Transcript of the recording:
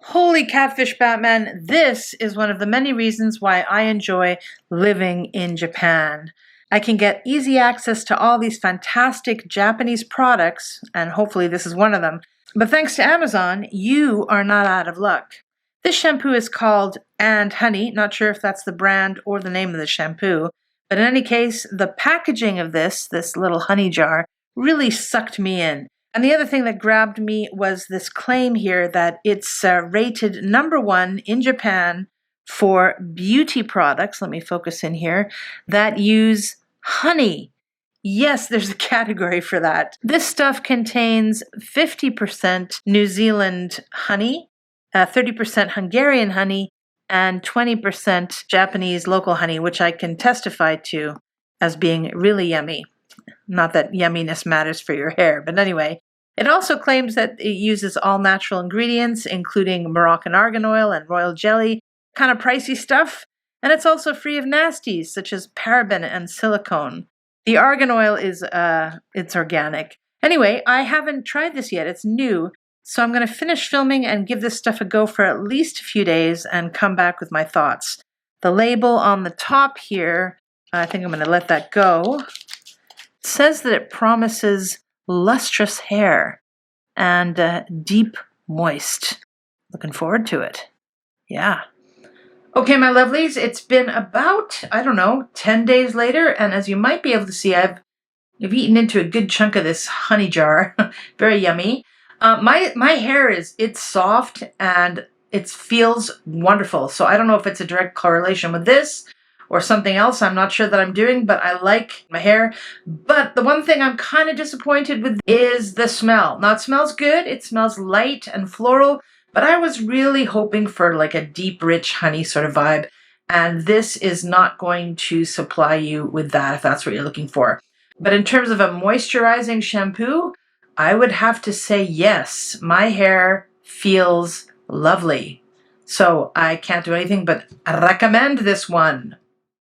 Holy catfish, Batman, this is one of the many reasons why I enjoy living in Japan. I can get easy access to all these fantastic Japanese products, and hopefully this is one of them. But thanks to Amazon, you are not out of luck. This shampoo is called And Honey. Not sure if that's the brand or the name of the shampoo. But in any case, the packaging of this little honey jar, really sucked me in. And the other thing that grabbed me was this claim here that it's rated #1 in Japan for beauty products, let me focus in here, that use honey. Yes, there's a category for that. This stuff contains 50% New Zealand honey, 30% Hungarian honey, and 20% Japanese local honey, which I can testify to as being really yummy. Not that yumminess matters for your hair, but anyway. It also claims that it uses all natural ingredients, including Moroccan argan oil and royal jelly, kind of pricey stuff. And it's also free of nasties, such as paraben and silicone. The argan oil is, it's organic. Anyway, I haven't tried this yet. It's new. So I'm going to finish filming and give this stuff a go for at least a few days and come back with my thoughts. The label on the top here, I think I'm going to let that go. It says that it promises lustrous hair and deep moist. Looking forward to it. Yeah. Okay, my lovelies, it's been about, 10 days later, and as you might be able to see, I've eaten into a good chunk of this honey jar. Very yummy. My hair it's soft and it feels wonderful. So I don't know if it's a direct correlation with this or something else I'm not sure that I'm doing, but I like my hair. But the one thing I'm kind of disappointed with is the smell. Now, it smells good. It smells light and floral, but I was really hoping for like a deep, rich honey sort of vibe. And this is not going to supply you with that if that's what you're looking for. But in terms of a moisturizing shampoo, I would have to say yes. My hair feels lovely. So I can't do anything but recommend this one.